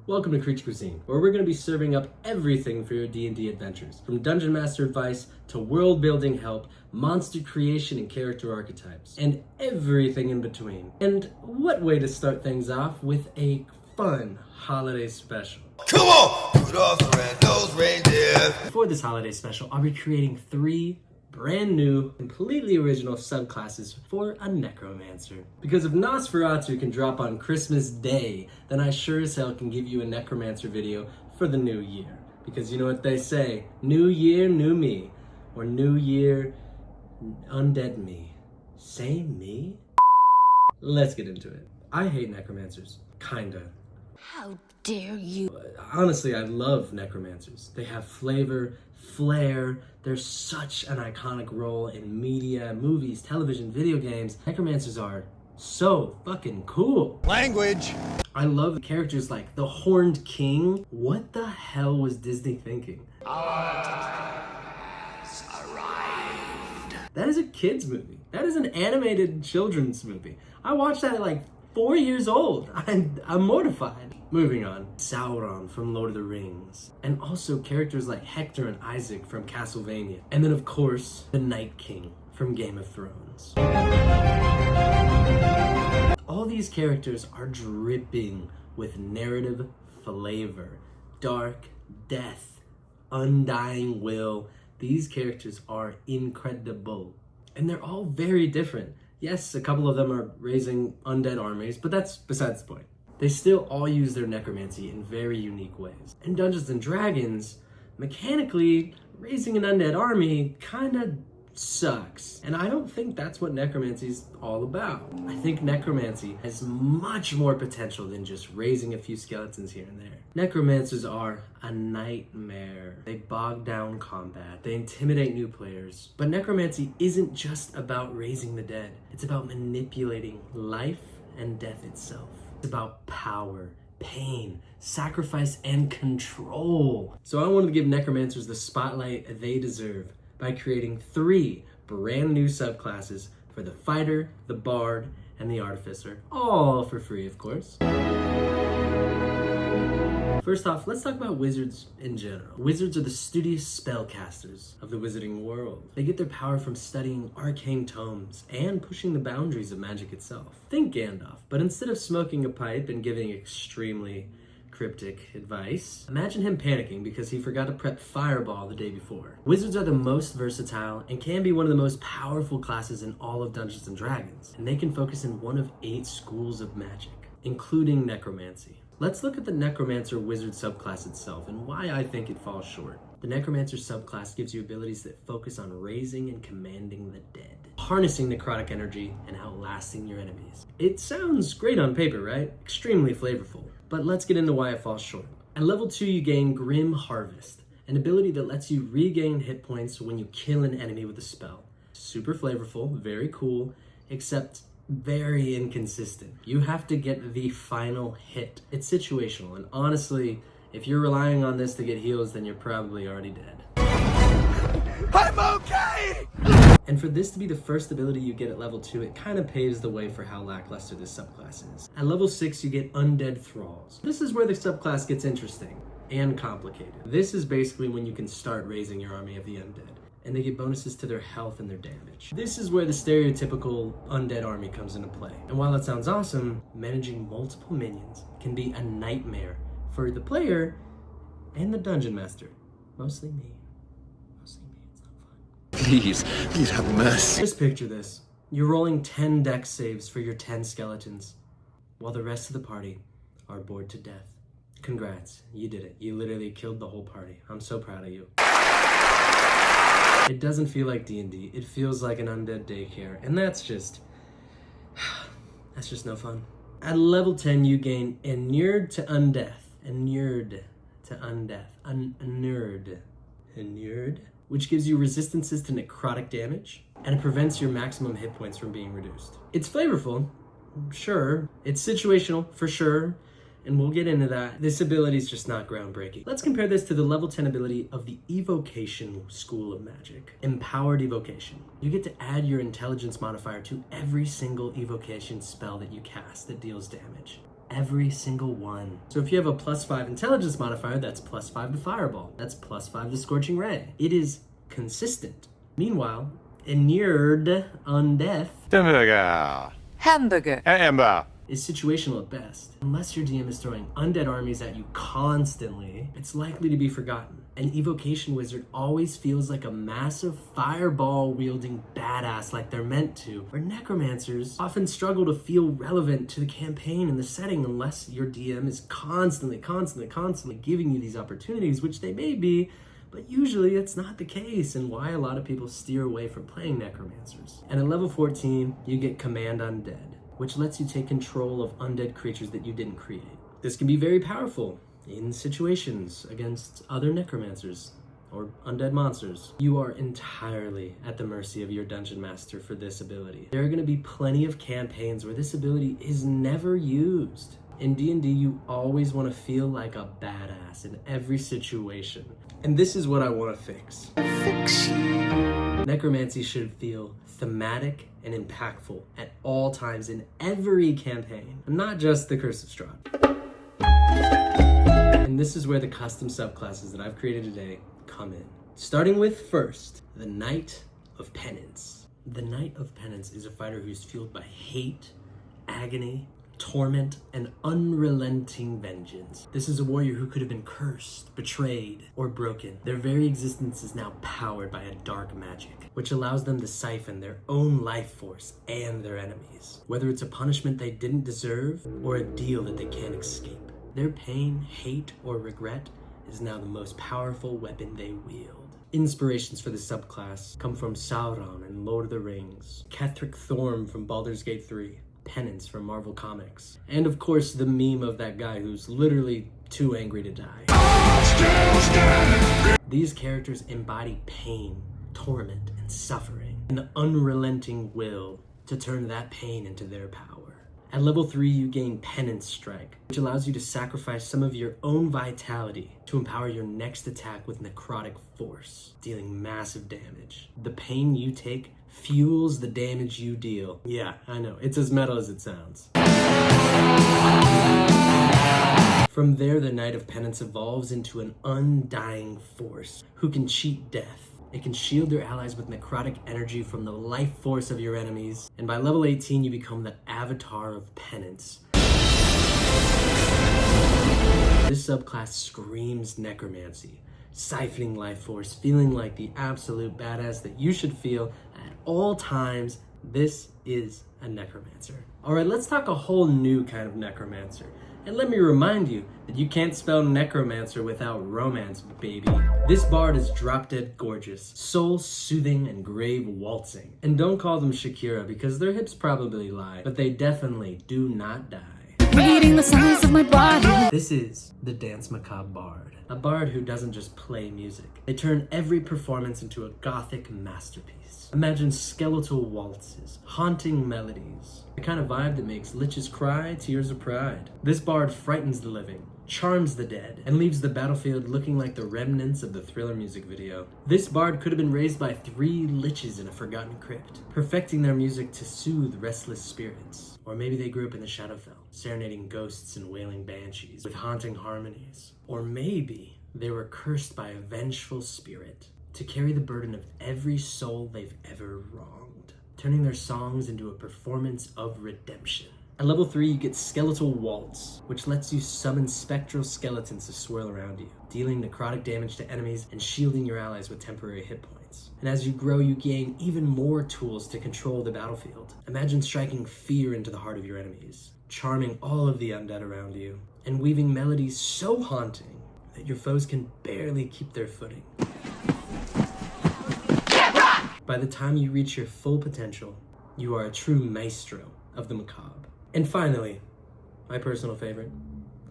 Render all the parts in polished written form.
Welcome to Creature Cuisine, where we're going to be serving up everything for your D&D adventures, from dungeon master advice to world building help, monster creation and character archetypes, and everything in between. And what way to start things off with a fun holiday special. Come on! Rudolph the red-nosed reindeer! For this holiday special, I'll be creating 3 brand new, completely original subclasses for a necromancer. Because if Nosferatu can drop on Christmas Day, then I sure as hell can give you a necromancer video for the new year. Because you know what they say, new year, new me. Or new year, undead me. Same me? Let's get into it. I hate necromancers. Kinda. How dare you? Honestly, I love necromancers. They have flavor, flair. They're such an iconic role in media, movies, television, video games. Necromancers are so fucking cool. Language! I love characters like the Horned King. What the hell was Disney thinking? Our time has arrived. That is a kid's movie. That is an animated children's movie. I watched that at like 4 years old. I'm mortified. Moving on, Sauron from Lord of the Rings. And also characters like Hector and Isaac from Castlevania. And then of course, the Night King from Game of Thrones. All these characters are dripping with narrative flavor. Dark, death, undying will. These characters are incredible. And they're all very different. Yes, a couple of them are raising undead armies, but that's besides the point. They still all use their necromancy in very unique ways. In Dungeons & Dragons, mechanically, raising an undead army kinda sucks. And I don't think that's what necromancy's all about. I think necromancy has much more potential than just raising a few skeletons here and there. Necromancers are a nightmare. They bog down combat. They intimidate new players. But necromancy isn't just about raising the dead. It's about manipulating life and death itself. It's about power, pain, sacrifice, and control. So I wanted to give necromancers the spotlight they deserve by creating 3 brand new subclasses for the fighter, the bard, and the artificer. All for free, of course. First off, let's talk about wizards in general. Wizards are the studious spellcasters of the wizarding world. They get their power from studying arcane tomes and pushing the boundaries of magic itself. Think Gandalf, but instead of smoking a pipe and giving extremely cryptic advice, imagine him panicking because he forgot to prep Fireball the day before. Wizards are the most versatile and can be one of the most powerful classes in all of Dungeons & Dragons, and they can focus in one of 8 schools of magic, including necromancy. Let's look at the Necromancer Wizard subclass itself and why I think it falls short. The Necromancer subclass gives you abilities that focus on raising and commanding the dead, harnessing necrotic energy and outlasting your enemies. It sounds great on paper, right? Extremely flavorful. But let's get into why it falls short. At level 2, you gain Grim Harvest, an ability that lets you regain hit points when you kill an enemy with a spell. Super flavorful, very cool, except very inconsistent. You have to get the final hit. It's situational, and honestly, if you're relying on this to get heals, then you're probably already dead. I'm okay! And for this to be the first ability you get at level 2, it kind of paves the way for how lackluster this subclass is. At level 6, you get Undead Thralls. This is where the subclass gets interesting and complicated. This is basically when you can start raising your army of the undead, and they get bonuses to their health and their damage. This is where the stereotypical undead army comes into play. And while that sounds awesome, managing multiple minions can be a nightmare for the player and the dungeon master. Mostly me. It's not fun. Please have mercy. Just picture this. You're rolling 10 dex saves for your 10 skeletons, while the rest of the party are bored to death. Congrats, you did it. You literally killed the whole party. I'm so proud of you. It doesn't feel like D&D. It feels like an undead daycare, and that's just no fun. At level 10, you gain Inured to Undeath. Inured to Undeath. Inured, which gives you resistances to necrotic damage, and it prevents your maximum hit points from being reduced. It's flavorful, sure. It's situational, for sure. And we'll get into that. This ability is just not groundbreaking. Let's compare this to the level 10 ability of the Evocation School of Magic. Empowered Evocation. You get to add your intelligence modifier to every single evocation spell that you cast that deals damage. every single one. So if you have a +5 intelligence modifier, that's +5 to fireball. That's +5 to scorching ray. It is consistent. Meanwhile, inured undeath Hamburger. is situational at best. Unless your DM is throwing undead armies at you constantly, it's likely to be forgotten. An evocation wizard always feels like a massive fireball wielding badass like they're meant to, where necromancers often struggle to feel relevant to the campaign and the setting unless your DM is constantly giving you these opportunities, which they may be, but usually it's not the case, and why a lot of people steer away from playing necromancers. And at level 14, you get Command Undead, which lets you take control of undead creatures that you didn't create. This can be very powerful in situations against other necromancers or undead monsters. You are entirely at the mercy of your dungeon master for this ability. There are going to be plenty of campaigns where this ability is never used. In D&D, you always want to feel like a badass in every situation. And this is what I want to fix. Necromancy should feel thematic and impactful at all times in every campaign, not just the Curse of Strahd. And this is where the custom subclasses that I've created today come in. Starting with first, the Knight of Penance. The Knight of Penance is a fighter who's fueled by hate, agony, torment, and unrelenting vengeance. This is a warrior who could have been cursed, betrayed, or broken. Their very existence is now powered by a dark magic, which allows them to siphon their own life force and their enemies. Whether it's a punishment they didn't deserve or a deal that they can't escape. Their pain, hate, or regret is now the most powerful weapon they wield. Inspirations for the subclass come from Sauron in Lord of the Rings, Ketheric Thorm from Baldur's Gate 3, Penance from Marvel Comics, and of course the meme of that guy who's literally too angry to die. These characters embody pain, torment, and suffering, and the unrelenting will to turn that pain into their power. At level 3, you gain Penance Strike, which allows you to sacrifice some of your own vitality to empower your next attack with necrotic force, dealing massive damage. The pain you take fuels the damage you deal. Yeah, I know, it's as metal as it sounds. From there, the Knight of Penance evolves into an undying force who can cheat death. It can shield your allies with necrotic energy from the life force of your enemies. And by level 18, you become the Avatar of Penance. This subclass screams necromancy, siphoning life force, feeling like the absolute badass that you should feel at all times. This is a necromancer. All right, let's talk a whole new kind of necromancer. And let me remind you that you can't spell necromancer without romance, baby. This bard is drop-dead gorgeous, soul-soothing, and grave waltzing. And don't call them Shakira because their hips probably lie, but they definitely do not die. Reading the signs of my body. This is the Dance Macabre bard. A bard who doesn't just play music. They turn every performance into a gothic masterpiece. Imagine skeletal waltzes, haunting melodies, the kind of vibe that makes liches cry tears of pride. This bard frightens the living, charms the dead, and leaves the battlefield looking like the remnants of the Thriller music video. This bard could have been raised by 3 liches in a forgotten crypt, perfecting their music to soothe restless spirits. Or maybe they grew up in the Shadowfell, serenading ghosts and wailing banshees with haunting harmonies. Or maybe they were cursed by a vengeful spirit to carry the burden of every soul they've ever wronged, turning their songs into a performance of redemption. At level 3, you get Skeletal Waltz, which lets you summon spectral skeletons to swirl around you, dealing necrotic damage to enemies and shielding your allies with temporary hit points. And as you grow, you gain even more tools to control the battlefield. Imagine striking fear into the heart of your enemies, charming all of the undead around you, and weaving melodies so haunting that your foes can barely keep their footing. By the time you reach your full potential, you are a true maestro of the macabre. And finally, my personal favorite,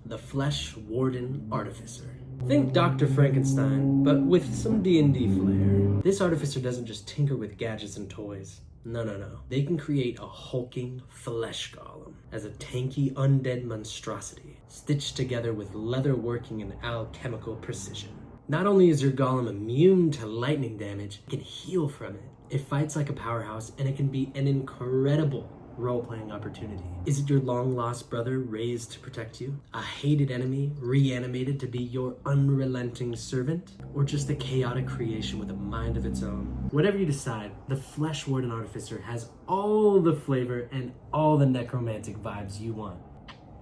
the Fleshwarden Artificer. Think Dr. Frankenstein, but with some D&D flair. This Artificer doesn't just tinker with gadgets and toys. No. They can create a hulking flesh golem as a tanky undead monstrosity, stitched together with leather working and alchemical precision. Not only is your golem immune to lightning damage, it can heal from it. It fights like a powerhouse, and it can be an incredible role-playing opportunity? Is it your long-lost brother raised to protect you? A hated enemy reanimated to be your unrelenting servant? Or just a chaotic creation with a mind of its own? Whatever you decide, the Fleshwarden Artificer has all the flavor and all the necromantic vibes you want.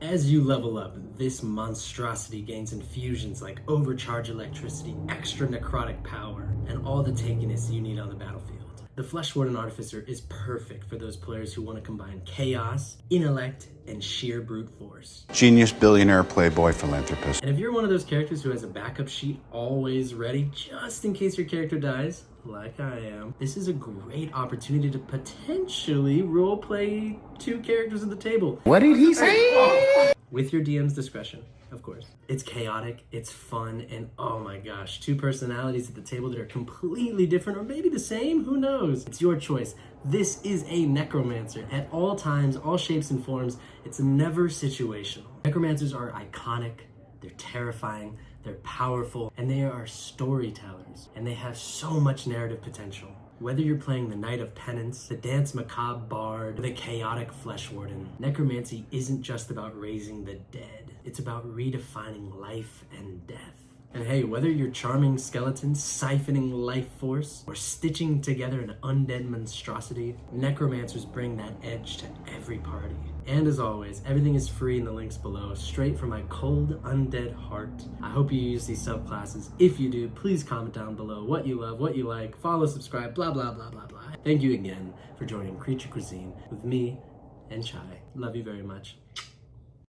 As you level up, this monstrosity gains infusions like overcharge electricity, extra necrotic power, and all the tankiness you need on the battlefield. The Fleshwarden Artificer is perfect for those players who want to combine chaos, intellect, and sheer brute force. Genius, billionaire, playboy, philanthropist. And if you're one of those characters who has a backup sheet always ready, just in case your character dies, like I am, this is a great opportunity to potentially roleplay 2 characters at the table. What did he say? With your DM's discretion, of course. It's chaotic, it's fun, and oh my gosh, 2 personalities at the table that are completely different, or maybe the same, who knows? It's your choice. This is a necromancer. At all times, all shapes and forms, it's never situational. Necromancers are iconic, they're terrifying, they're powerful, and they are storytellers, and they have so much narrative potential. Whether you're playing the Knight of Penance, the Dance Macabre Bard, or the chaotic Fleshwarden, necromancy isn't just about raising the dead. It's about redefining life and death. And hey, whether you're charming skeletons, siphoning life force, or stitching together an undead monstrosity, necromancers bring that edge to every party. And as always, everything is free in the links below, straight from my cold, undead heart. I hope you use these subclasses. If you do, please comment down below what you love, what you like, follow, subscribe, blah, blah, blah, blah, blah. Thank you again for joining Creature Cuisine with me and Chai. Love you very much.